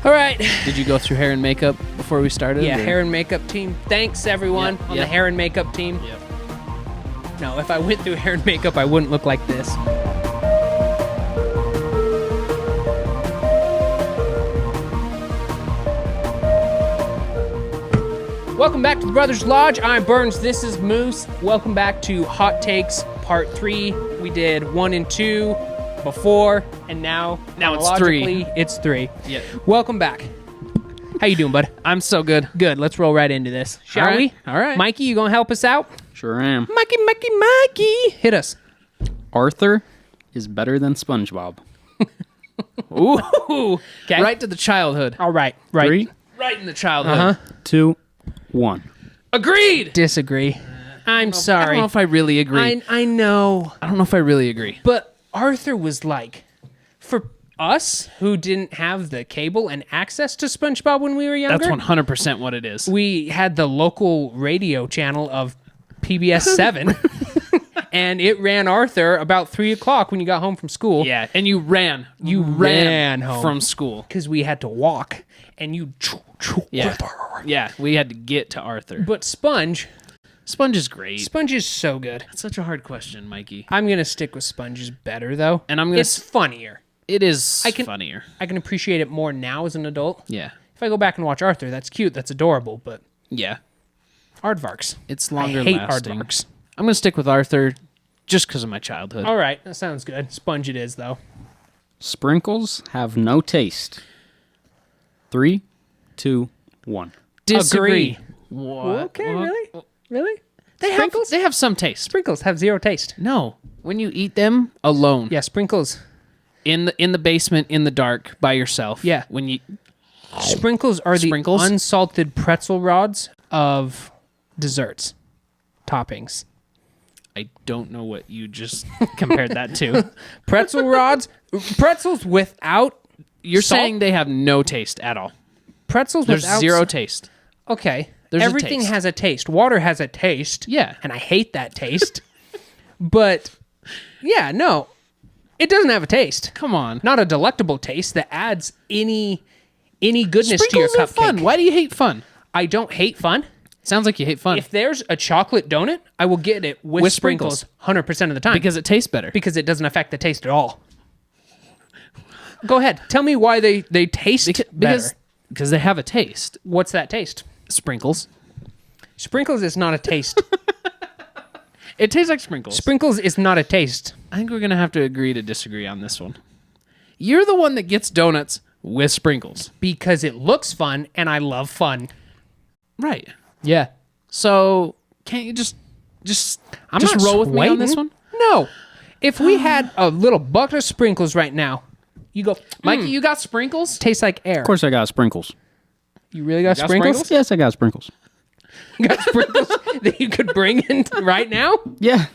All right. Did you go through hair and makeup before we started? Yeah, or? hair and makeup team. Thanks, everyone, on the hair and makeup team. Yep. No, if I went through hair and makeup, I wouldn't look like this. Welcome back to the Brothers Lodge. I'm Burns. This is Moose. Welcome back to Hot Takes Part 3. We did 1 and 2 before, and now it's 3. It's 3. Yeah. Welcome back. How you doing, bud? I'm so good. Good. Let's roll right into this, shall we? All right. Mikey, you gonna help us out? Sure am. Mikey! Hit us. Arthur is better than SpongeBob. Ooh. Okay. Right to the childhood. All right. Right. 3, Right in the childhood. 2, 1. Agreed. Disagree. I'm I sorry. don't know if I really agree. I know. I don't know if I really agree. But Arthur was like, for us who didn't have the cable and access to SpongeBob when we were younger, That's 100% what it is. we had the local radio channel of PBS 7, and it ran Arthur about 3 o'clock when you got home from school. Yeah, and you ran. You ran home. from school. Because we had to walk, and you... Yeah. Yeah, we had to get to Arthur. But Sponge Sponge is so good. That's such a hard question, Mikey. I'm going to stick with Sponge is better, though. And I'm gonna It's funnier. It is can- funnier. I can appreciate it more now as an adult. Yeah. If I go back and watch Arthur, that's cute, that's adorable, but Yeah. Aardvarks. It's longer I hate lasting. Aardvarks. I'm going to stick with Arthur just because of my childhood. All right, that sounds good. Sponge it is, though. Sprinkles have no taste. 3, 2, 1. Disagree. Agree. What? Okay, What? really? Really? Sprinkles? They have some taste. Sprinkles have zero taste. No. When you eat them alone. Yeah, sprinkles. In the basement, in the dark, by yourself. Yeah. When you... Sprinkles are Sprinkles? the unsalted pretzel rods of desserts. Toppings. I don't know what you just compared that to. Pretzel rods. Pretzels without... You're salt? saying they have no taste at all. Pretzels There's without... zero taste. Okay. There's a Everything taste. has a taste. Water has a taste. Yeah. And I hate that taste. But, yeah, no. It doesn't have a taste. Come on. Not a delectable taste that adds any goodness to your Sprinkles are cupcake. fun. Why do you hate fun? I don't hate fun. Sounds like you hate fun. If there's a chocolate donut, I will get it with sprinkles 100% of the time. Because it tastes better. Because it doesn't affect the taste at all. Go ahead. Tell me why they taste better. Because they have a taste. What's that taste? Sprinkles. Sprinkles is not a taste. It tastes like sprinkles. Sprinkles is not a taste. I think we're going to have to agree to disagree on this one. You're the one that gets donuts with sprinkles. Because it looks fun, and I love fun. Right. Yeah. So, can't you just I'm not roll with me on this swaying. one? No. If we had a little bucket of sprinkles right now, you go, Mikey, you got sprinkles? tastes like air. Of course I got sprinkles. You really got, got sprinkles? sprinkles? Yes, I got sprinkles. You got sprinkles that you could bring in right now? Yeah.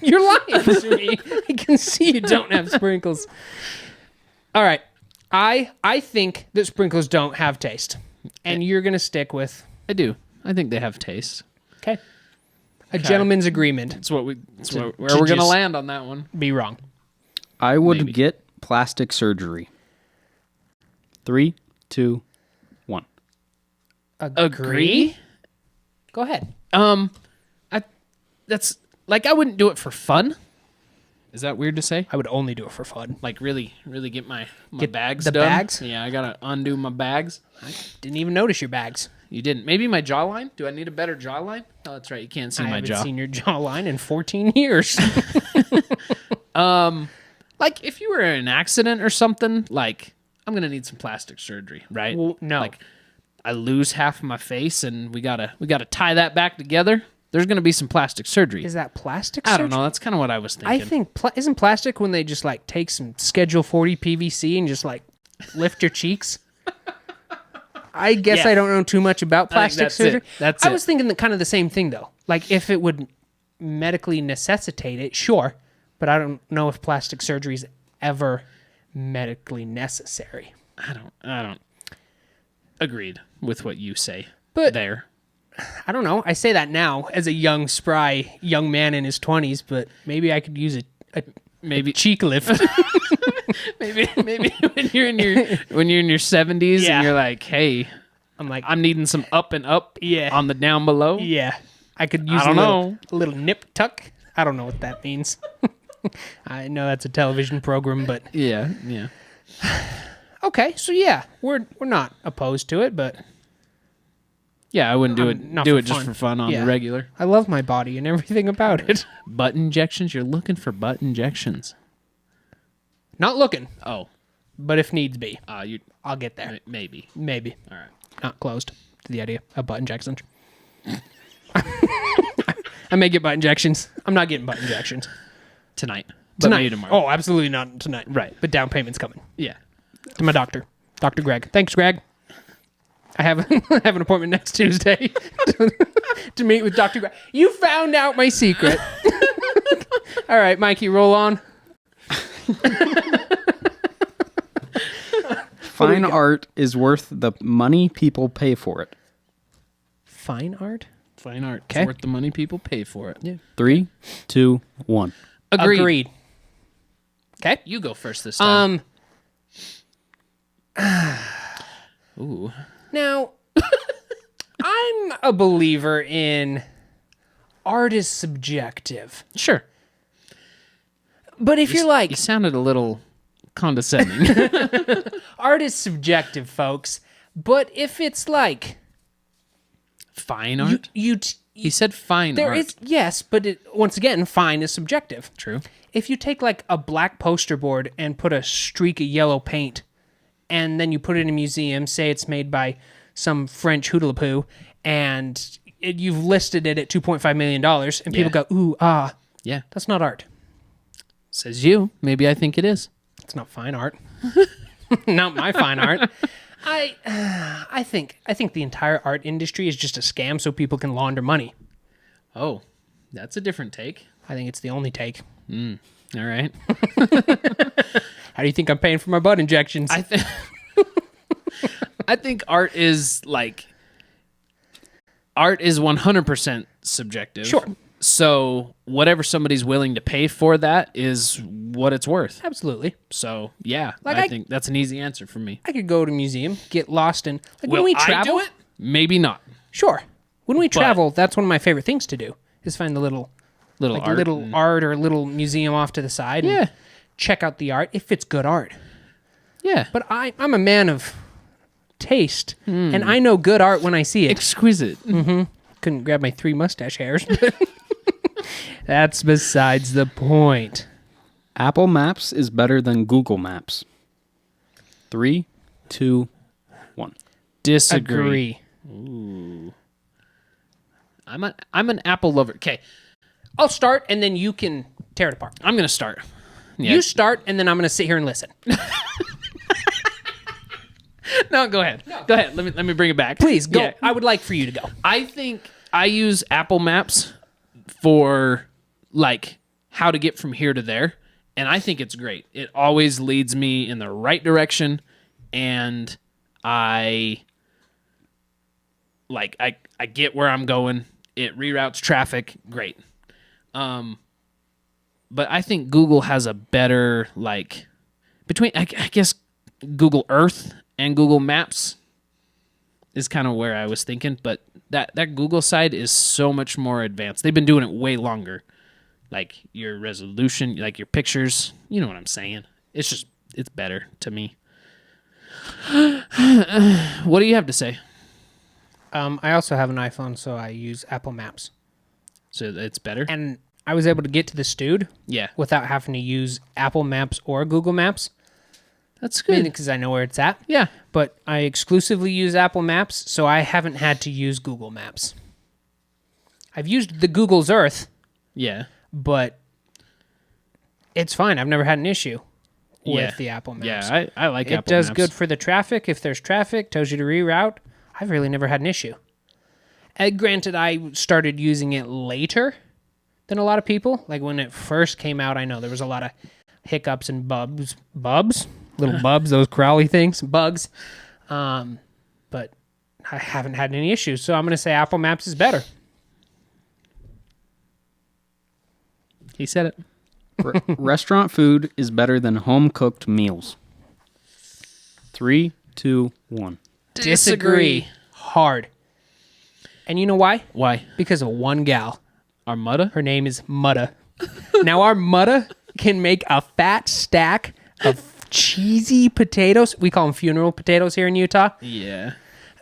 You're lying to me. I can see you don't have sprinkles. All right. I think that sprinkles don't have taste. And you're going to stick with... I do. I think they have taste. Okay. A gentleman's agreement. It's what where to we're going to just- land on that one. Be wrong. I would Maybe. get plastic surgery. 3, 2, 1. Agree? Go ahead. That's like I wouldn't do it for fun. Is that weird to say? I would only do it for fun. Like really get my Get bags the done? bags? Yeah, I gotta undo my bags. Didn't even notice your bags. You didn't. Maybe my jawline? Do I need a better jawline? Oh, that's right. You can't see I my haven't jaw. seen your jawline in 14 years. Like if you were in an accident or something, like I'm gonna need some plastic surgery, right? Well, no. Like I lose half of my face and we gotta tie that back together. There's gonna be some plastic surgery. Is that plastic I surgery? don't know. That's kind of what I was I thinking. think isn't plastic when they just like take some Schedule 40 PVC and just like lift your cheeks? I guess Yeah. I don't know too much about I think plastic that's surgery. it. That's I it. was thinking kind of the same thing though. Like if it would medically necessitate it, sure, but I don't know if plastic surgery is ever medically necessary. I don't. Agreed with what you say. But- there. I don't know. I say that now as a young, spry young man in his 20s, but maybe I could use a Maybe cheek lift. maybe when you're in your 70s Yeah. and you're like, hey, I'm like, I'm needing some up and up Yeah. on the down below. yeah, I could use I don't a little nip tuck. I don't know what that means. I know that's a television program, but Yeah. okay. So yeah, we're not opposed to it, but Yeah, I wouldn't do not it for just fun. for fun on Yeah. the regular. I love my body and everything about it. Butt injections? You're looking for butt injections. Not looking, Oh. but if needs be, You I'll get there. maybe. Maybe. All right. Not closed to the idea of butt injections. I may get butt injections. I'm not getting butt injections Tonight. But tonight. maybe tomorrow. Oh, absolutely not tonight. Right. But down payment's coming Yeah. to my doctor, Dr. Greg. Thanks, Greg. I have I have an appointment next Tuesday to meet with Dr. Greg. You found out my secret. All right, Mikey, roll on. Fine art is worth the money people pay for it. Fine art? Fine art. Okay. It's worth the money people pay for it. Yeah. 3, 2, 1. Agreed. Okay. You go first this time. Ooh. Now, I'm a believer in art is subjective. Sure. But if you're like, You sounded a little condescending. art is subjective, folks. But if it's like, Fine art? He said fine there art. is, yes, but once again, fine is subjective. True. If you take like a black poster board and put a streak of yellow paint, and then you put it in a museum, say it's made by some French hoodalapoo, and you've listed it at $2.5 million, and people go, ooh, ah, Yeah. that's not art. Says you. Maybe I think it is. It's not fine art. Not my fine art. I think the entire art industry is just a scam so people can launder money. Oh, that's a different take. I think it's the only take. All right. How do you think I'm paying for my butt injections? I think art is 100% subjective. Sure. So whatever somebody's willing to pay for that is what it's worth. Absolutely. So yeah, Like, I I- think that's an easy answer for me. I could go to a museum, get lost in like when Will we I travel. do it? Maybe not. Sure. When we travel, that's one of my favorite things to do. Is find the little Little art. little art or little museum off to the side. Yeah. And check out the art if it's good art. Yeah. But I'm a man of taste, and I know good art when I see it. Exquisite. Couldn't grab my 3 mustache hairs, but that's besides the point. Apple Maps is better than Google Maps. 3, 2, 1. Disagree. I'm an Apple lover. Okay, I'll start, and then you can tear it apart. I'm gonna start. Yeah. You start, and then I'm going to sit here and listen. No, go ahead. Go ahead. Let me bring it back. Please, go. Yeah. I would like for you to go. I think I use Apple Maps for like how to get from here to there, and I think it's great. It always leads me in the right direction, and I get where I'm going. It reroutes traffic. Great. But I think Google has a better between I guess Google Earth and Google Maps is kind of where I was thinking, but that Google side is so much more advanced. They've been doing it way longer. Like your resolution, like your pictures, you know what I'm saying? It's better to me. What do you have to say? I also have an iPhone, so I use Apple Maps. So it's better? And I was able to get to the Stewed Yeah. without having to use Apple Maps or Google Maps. That's I mean, good. because I know where it's at. Yeah. But I exclusively use Apple Maps, so I haven't had to use Google Maps. I've used the Google's Earth, Yeah. but it's fine. I've never had an issue with Yeah. the Apple Maps. Yeah, I like It Apple does Maps. good for the traffic. If there's traffic, tells you to reroute. I've really never had an issue. Granted, I started using it later than a lot of people. Like when it first came out, I know there was a lot of hiccups and bubs, little bubs, those crawly things, bugs. But I haven't had any issues, so I'm going to say Apple Maps is better. He said it. Restaurant food is better than home cooked meals. 3, 2, 1. Disagree. Hard. And you know why? Why? Because of one gal. Our mudda? Her name is Mutta. Now, our Mutta can make a fat stack of cheesy potatoes. We call them funeral potatoes here in Utah. Yeah.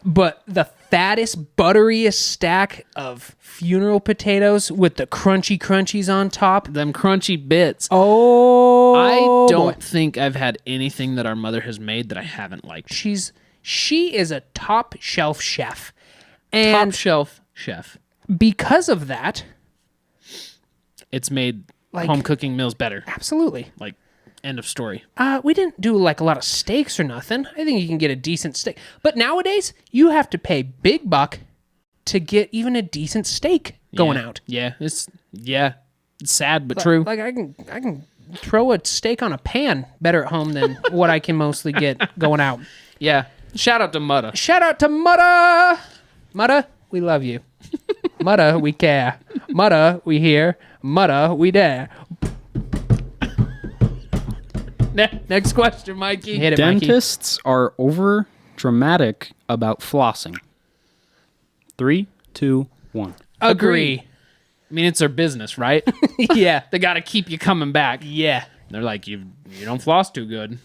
But the fattest, butteriest stack of funeral potatoes with the crunchy crunchies on top. Them crunchy bits. Oh, I don't boy. think I've had anything that our mother has made that I haven't liked. She is a top shelf chef. And Top shelf chef. because of that, It's made Like- home cooking meals better. absolutely. Like, end of story. We didn't do like a lot of steaks or nothing. I think you can get a decent steak. But nowadays, you have to pay big buck to get even a decent steak going Yeah. out. It's sad but true. Like I can throw a steak on a pan better at home than what I can mostly get going out. Yeah. Shout out to Mutta. Shout out to Mutta. Mutta, we love you. Mutta, we care. Mutta, we hear. Mutta, we dare. Next question, Mikey. Hit it, Mikey. Dentists are over dramatic about flossing. 3, 2, 1. Agree. I mean, it's their business, right? Yeah. They got to keep you coming back. Yeah. They're like, you don't floss too good.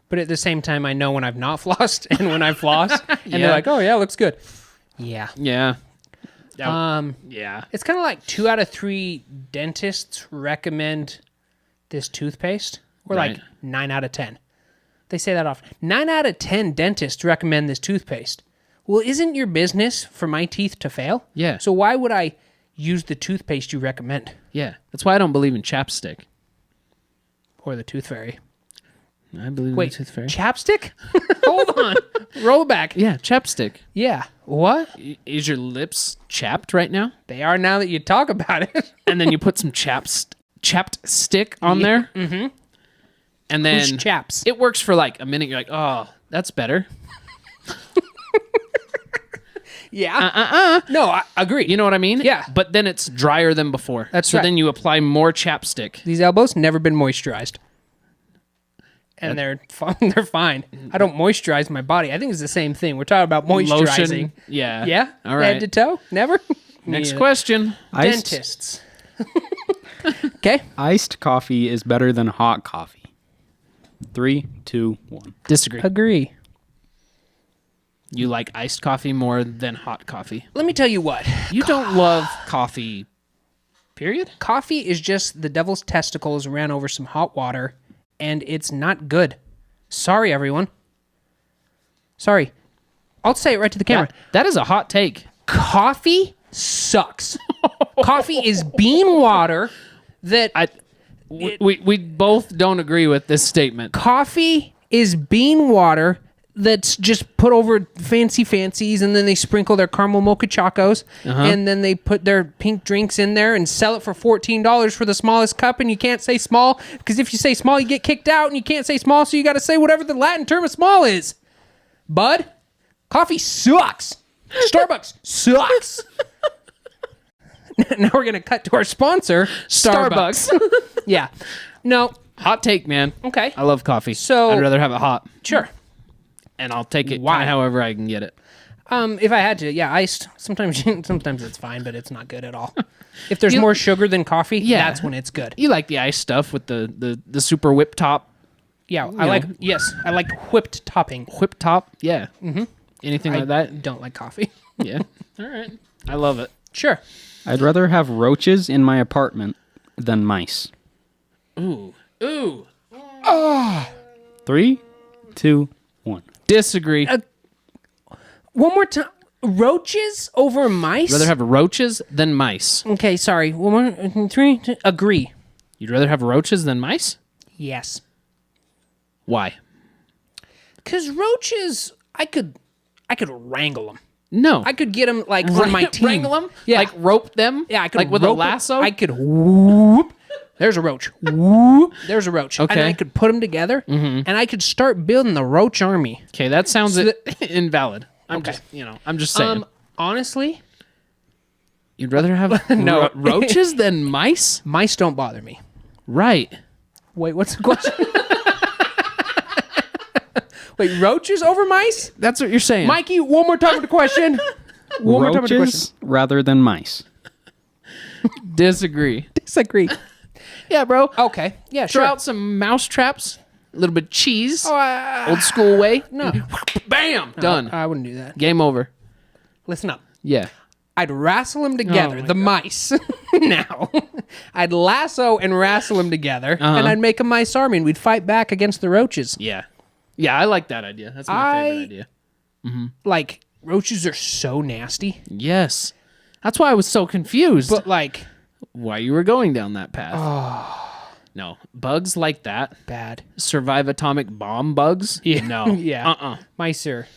But at the same time, I know when I've not flossed and when I floss. And Yeah. they're like, oh, yeah, looks good. Yeah. Yeah. Yeah. It's kind of like 2 out of 3 dentists recommend this toothpaste. Or like Right. 9 out of 10. They say that often. 9 out of 10 dentists recommend this toothpaste. Well, isn't your business for my teeth to fail? Yeah. So why would I use the toothpaste you recommend? Yeah. That's why I don't believe in chapstick. Or the tooth fairy? I believe Wait, in the tooth fairy. chapstick? Hold on. Roll it back. Yeah, chapstick. Yeah. What? Is your lips chapped right now? They are now that you talk about it. And then you put some chapped stick on there. Mm-hmm. And then Who's chaps? it works for like a minute. You're like, oh, that's better. Yeah. No, I agree. You know what I mean? Yeah. But then it's drier than before. That's so right. then you apply more chapstick. These elbows never been moisturized. And they're fine. I don't moisturize my body. I think it's the same thing. We're talking about moisturizing. Lotion. Yeah. Yeah? All right. Head to toe? Never? Next Yeah. question. Dentists. Okay. Iced coffee is better than hot coffee. 3, 2, 1. Disagree. Agree. You like iced coffee more than hot coffee. Let me tell you what. You don't love coffee, period? Coffee is just the devil's testicles ran over some hot water, and it's not good. Sorry, everyone. Sorry. I'll say it right to the camera. That is a hot take. Coffee sucks. Coffee is bean water that... We both don't agree with this statement. Coffee is bean water that's just put over fancies, and then they sprinkle their caramel mocha chocos, and then they put their pink drinks in there and sell it for $14 for the smallest cup, and you can't say small, because if you say small, you get kicked out, and you can't say small, so you got to say whatever the Latin term of small is. Bud, coffee sucks. Starbucks sucks. Now we're going to cut to our sponsor, Starbucks. Yeah. No. Hot take, man. Okay. I love coffee. So- I'd rather have it hot. Sure. And I'll take it Why? kinda however I can get it. If I had to, yeah, iced. Sometimes it's fine, but it's not good at all. If there's more sugar than coffee, Yeah. that's when it's good. You like the ice stuff with the super whip top. Yeah, I like whipped topping. Whip top? Yeah. Mm-hmm. Anything I like that? don't like coffee. Yeah. All right. I love it. Sure. I'd rather have roaches in my apartment than mice. Ooh. 3, 2, 1. Disagree. One more time. Roaches over mice? rather have roaches than mice. Okay, sorry. One more, 3, 2, agree. You'd rather have roaches than mice? Yes. Why? Because roaches, I could wrangle them. No. I could get them like on my team. Wrangle them? Yeah. Like rope them? Yeah, I could like with rope a it. lasso? I could whoop. There's a roach. Whoop. There's a roach. Okay. And I could put them together, and I could start building the roach army. Okay, that sounds So invalid. I'm just saying. Honestly, You'd rather have No. roaches than mice? mice don't bother me. Right. Wait, what's the question? Wait, roaches over mice? That's what you're saying. Mikey, one more time with the question. One more time with the question. Roaches rather than mice. Disagree. Disagree. Yeah, bro. Okay. Yeah, Throw sure. out some mouse traps, a little bit of cheese, Oh, old school way. no. Bam, done. I wouldn't do that. Game over. Listen up. Yeah. I'd wrestle them together, Oh my the mice. Now, I'd lasso and wrestle them together, and I'd make a mice army, and we'd fight back against the roaches. Yeah. Yeah, I like that idea. That's my favorite idea. Like, roaches are so nasty, Yes. That's why I was so confused. but like, why you were going down that path. No. Bugs like that. bad. Survive atomic bomb bugs? Yeah. No. Yeah. Mice are,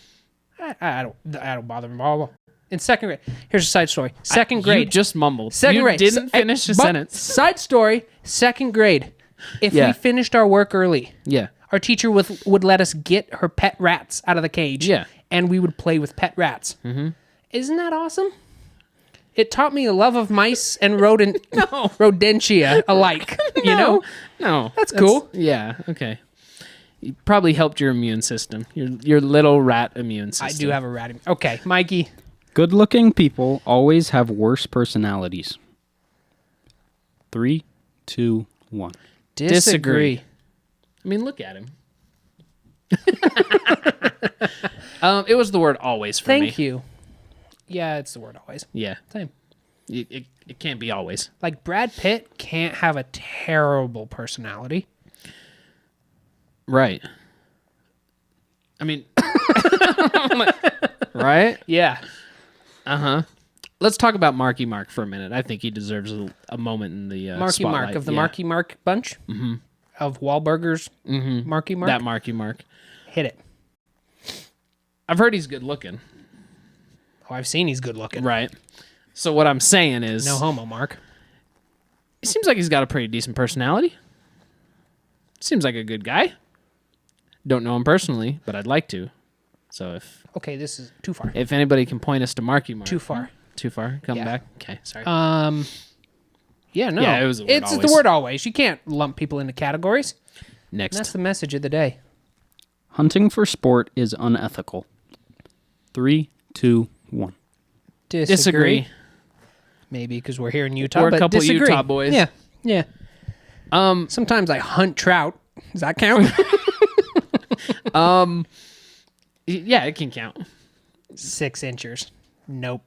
I don't bother them all. In second grade, here's a side story. Second grade. You just mumbled. Second you grade. didn't finish the But sentence. Side story, second grade. If Yeah. we finished our work early, Yeah. our teacher would let us get her pet rats out of the cage. Yeah. And we would play with pet rats. Mm-hmm. Isn't that awesome? It taught me a love of mice and rodentia alike. You know? No. That's cool. Yeah. Okay. You probably helped your immune system. Your little rat immune I system. do have a rat. Okay, Mikey. Good-looking people always have worse personalities. 3, 2, 1. Disagree. I mean, look at him. It was the word always for me. Thank you. Yeah, it's the word always. Yeah. Same. It can't be always. Like, Brad Pitt can't have a terrible personality. Right. I mean, right? Yeah. Uh-huh. Let's talk about Marky Mark for a minute. I think he deserves a moment in the Marky spotlight. Mark of the Yeah. Marky Mark bunch of Wahlburgers. Marky Mark. That Marky Mark. Hit it. I've heard he's good looking. Oh, I've seen he's good looking. Right. So what I'm saying is, No homo, Mark. he seems like he's got a pretty decent personality. Seems like a good guy. Don't know him personally, but I'd like to. So Okay, this is too far. if anybody can point us to Marky Mark. Too far. Too far? Come Yeah. back? Okay, sorry. Yeah, no. Yeah, it was the word it's always. the word always. You can't lump people into categories. Next. That's the message of the day. Hunting for sport is unethical. 3, 2, 1. Disagree. Maybe because we're here in Utah. We're a but couple disagree. Utah boys. Yeah, yeah. Sometimes I hunt trout. Does that count? Yeah, it can count. 6 inches. Nope.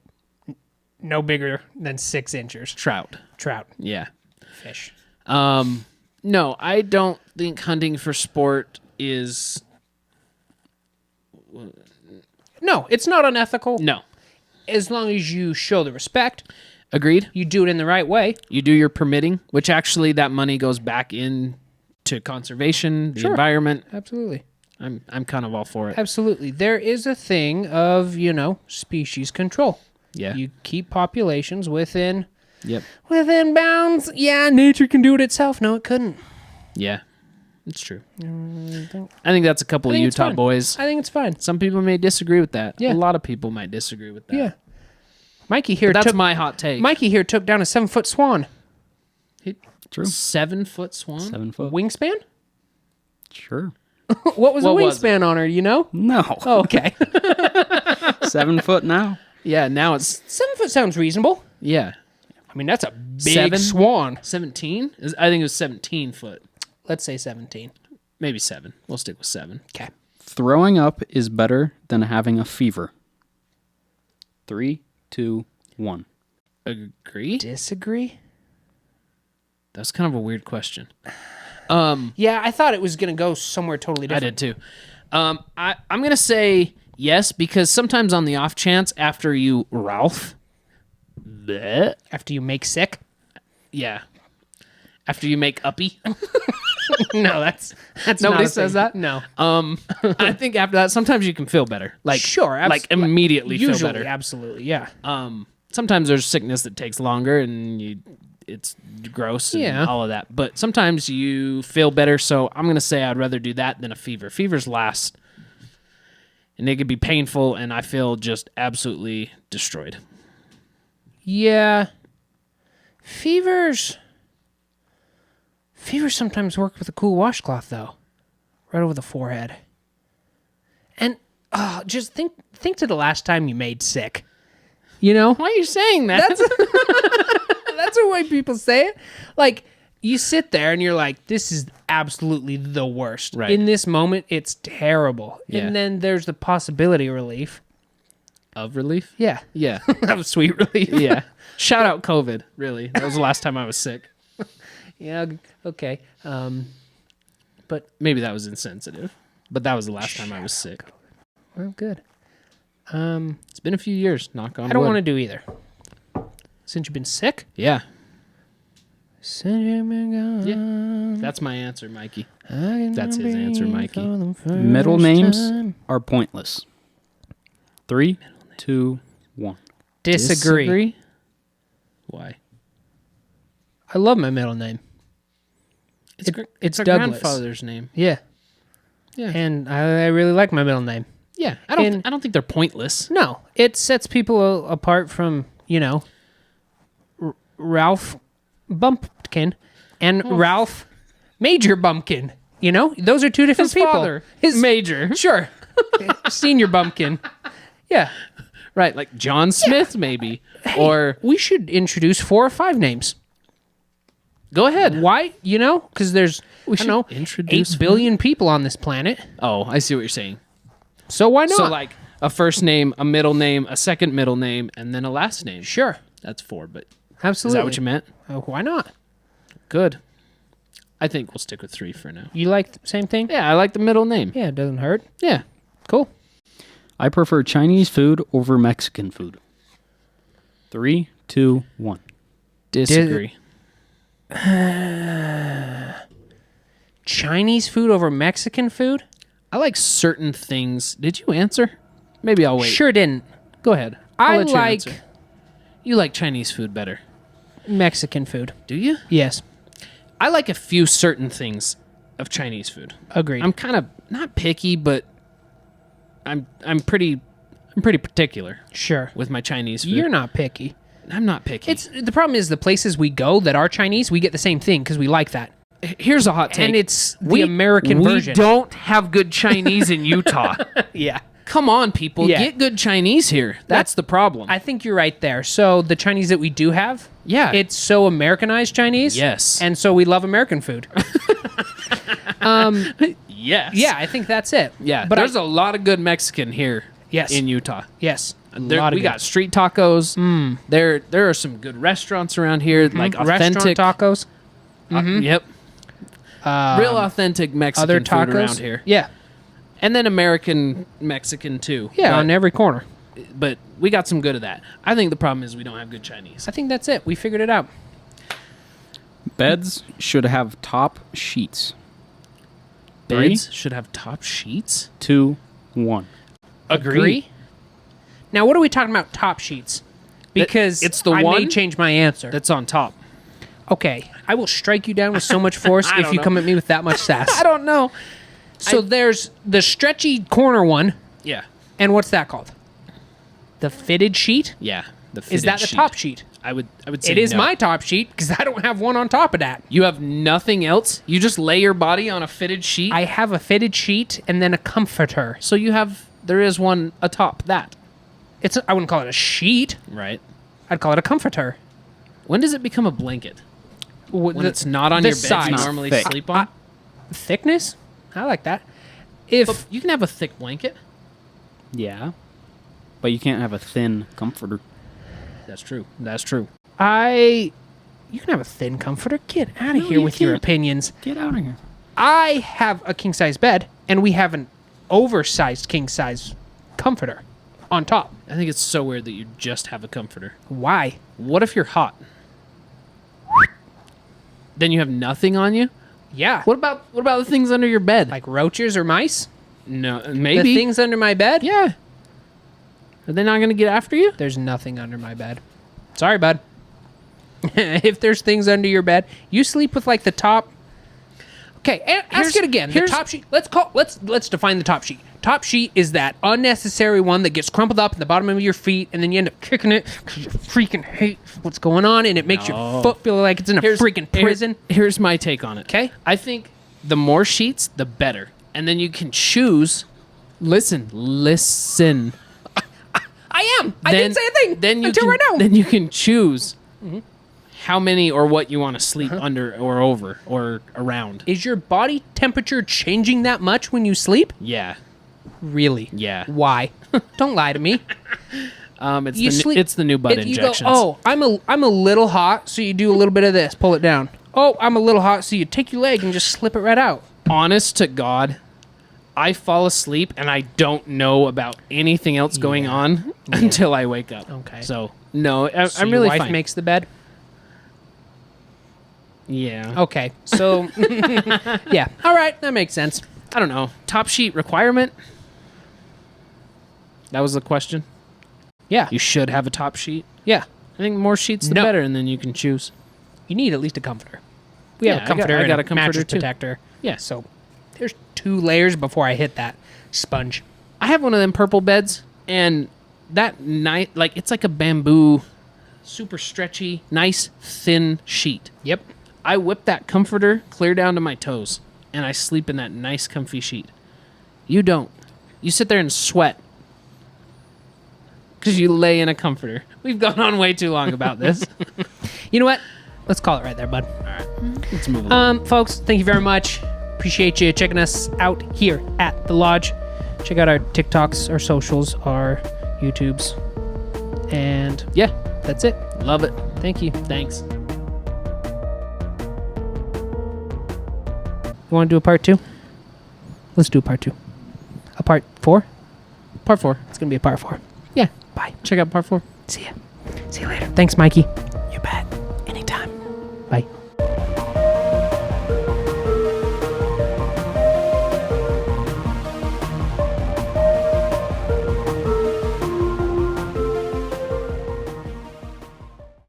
No bigger than 6 inches. Trout. Trout. Yeah. Fish. No, I don't think hunting for sport is... No, it's not unethical. No. As long as you show the respect, Agreed? you do it in the right way. You do your permitting, which actually that money goes back in to conservation, the environment. Absolutely. I'm kind of all for it. Absolutely. There is a thing of, species control. Yeah. You keep populations within Yep. bounds. Yeah, nature can do it itself. No, it couldn't. Yeah. It's true. I think that's a couple of think it's Utah fine. boys. I think it's fine. Some people may disagree with that. Yeah. A lot of people might disagree with that. Yeah. Mikey here That's took my hot take. Mikey here took down a 7-foot swan. True. 7-foot swan? 7 foot. Wingspan? Sure. What was the What was wingspan on her, you know? No. Oh, okay. 7 foot now. Yeah, now it's 7 foot sounds reasonable. yeah. I mean, that's a big 7? swan. 17? I think it was 17 foot. Let's say 17. Maybe 7. We'll stick with 7. Okay. Throwing up is better than having a fever. 3, 2, 1. Agree? Disagree? That's kind of a weird question. Yeah, I thought it was going to go somewhere totally I different. did too. I'm going to say yes, because sometimes on the off chance after you Ralph, bleh, After you make sick? yeah, after you make uppy, No, that's Nobody not a says thing. that? No. I think after that sometimes you can feel better. Like Sure, like immediately feel Usually, better. absolutely, yeah. Sometimes there's sickness that takes longer and it's gross and Yeah. all of that. But sometimes you feel better, so I'm going to say I'd rather do that than a fever. Fevers last, and they could be painful, and I feel just absolutely destroyed. Yeah. Fevers Fevers sometimes work with a cool washcloth, though. Right over the forehead. And just think to the last time you made sick. You know? Why are you saying that? That's the way people say it. Like, you sit there and you're like, this is absolutely the worst. Right. In this moment, it's terrible. Yeah. And then there's the possibility of relief. Of relief? Yeah. Yeah. That was sweet relief. Yeah. Shout out COVID, really. That was the last time I was sick. Yeah, okay. But, Maybe that was insensitive. But that was the last time I was sick. well, good. It's been a few years, knock on wood. I don't want to do either. Since you've been sick? Yeah. Since you've been gone. Yeah. That's my answer, Mikey. I can That's his answer, breathe Mikey. for the first Middle names time. are pointless. 3, 2, 1. Disagree. Why? I love my middle name. It's our Douglas. grandfather's name. Yeah. Yeah. And I really like my middle name. Yeah. I don't think they're pointless. No, it sets people apart from, Ralph Bumpkin and Ralph Major Bumpkin. Those are two different His people. father. Major. Sure. Senior Bumpkin. Yeah. Right, like John Smith, maybe. Or We should introduce 4 or 5 names. go ahead. Why? Because there's, I should don't know, introduce 8 billion people on this planet. Oh, I see what you're saying. So why not? So like a first name, a middle name, a second middle name, and then a last name. Sure. That's 4, but Absolutely. is that what you meant? Why not? Good. I think we'll stick with 3 for now. You like the same thing? Yeah, I like the middle name. Yeah, it doesn't hurt. Yeah. Cool. I prefer Chinese food over Mexican food. 3, 2, 1. Disagree. Chinese food over Mexican food? I like certain things. Did you answer? Maybe I'll wait. Sure didn't. Go ahead. I I'll let you like answer. You like Chinese food better. Mexican food. Do you? Yes. I like a few certain things of Chinese food. Agreed. I'm kind of not picky, but I'm pretty particular sure. with my Chinese food. You're not picky. I'm not picky. It's the problem is the places we go that are Chinese, we get the same thing because we like that. Here's a hot take. And it's the American version. We don't have good Chinese in Utah. Yeah. Come on, people. Yeah. Get good Chinese here. That's the problem. I think you're right there. So the Chinese that we do have, Yeah. it's so Americanized Chinese. Yes. And so we love American food. Yes. Yeah, I think that's it. Yeah. But There's a lot of good Mexican here Yes. in Utah. Yes. We got street tacos. There are some good restaurants around here, like authentic restaurant tacos. Yep. Real authentic Mexican Other food tacos around here. Yeah. And then American Mexican too. Yeah, But- on every corner. but we got some good of that. I think the problem is we don't have good Chinese. I think that's it. We figured it out. Beds should have top sheets. Beds should have top sheets. 2, 1. Agree. Now, what are we talking about? Top sheets? Because it's the I may one change my answer. That's on top. Okay, I will strike you down with so much force I if don't you know. come at me with that much sass. I don't know. So there's the stretchy corner one, Yeah. and what's that called? The fitted sheet? Yeah. The Is fitted that the sheet. top sheet? I would say It is no. my top sheet because I don't have one on top of that. You have nothing else? You just lay your body on a fitted sheet? I have a fitted sheet and then a comforter. So there is one atop that. I wouldn't call it a sheet. Right. I'd call it a comforter. When does it become a blanket? When it's not on the your bed size. you normally Thick. sleep on? Thickness? I like that. If But you can have a thick blanket. Yeah. But you can't have a thin comforter. That's true. That's true. you can have a thin comforter. Get out of No, here you with your can't. opinions. Get out of here. I have a king size bed, and we have an oversized king size comforter on top. I think it's so weird that you just have a comforter. Why? What if you're hot? Then you have nothing on you? Yeah. What about the things under your bed? Like roaches or mice? No, The maybe. things under my bed? Yeah. Are they not going to get after you? There's nothing under my bed. Sorry, bud. If there's things under your bed, you sleep with like the top. Okay, ask Here's- it again. The here's- top sheet. Let's define the top sheet. Top sheet is that unnecessary one that gets crumpled up in the bottom of your feet, and then you end up kicking it because you freaking hate what's going on, and it makes your foot feel like it's in a freaking prison. Here's my take on it. Okay? I think the more sheets, the better. And then you can choose. Listen. I am. I didn't say a thing until right now. Then you can choose how many or what you want to sleep under or over or around. Is your body temperature changing that much when you sleep? Yeah. Really? Yeah. Why? Don't lie to me. It's the new butt injections. You go, oh, I'm a little hot, so you do a little bit of this, pull it down. Oh, I'm a little hot, so you take your leg and just slip it right out. Honest to God, I fall asleep and I don't know about anything else going on until I wake up. Okay. So no, So I'm your really wife fine. makes the bed? Yeah. Okay, so yeah, all right, that makes sense. I don't know. Top sheet requirement? That was the question. Yeah, You should have a top sheet. yeah, I think more sheets the No. better, and then you can choose. you need at least a comforter. We have Yeah, a comforter I and got a a comforter mattress too. protector. Yeah. So there's 2 layers before I hit that sponge. I have one of them purple beds, and that night, like it's like a bamboo, super stretchy, nice thin sheet. Yep. I whip that comforter clear down to my toes, and I sleep in that nice, comfy sheet. You don't. You sit there and sweat because you lay in a comforter. We've gone on way too long about this. You know what? Let's call it right there, bud. Let's move along. Folks, thank you very much. Appreciate you checking us out here at the Lodge. Check out our TikToks, our socials, our YouTubes. And yeah, that's it. Love it. Thank you. Thanks. You want to do a part 2? Let's do a part 2. A part 4? Part 4. It's going to be a part 4. Yeah. Bye. Check out part 4. See ya. See you later. Thanks, Mikey. You bet. Anytime. Bye.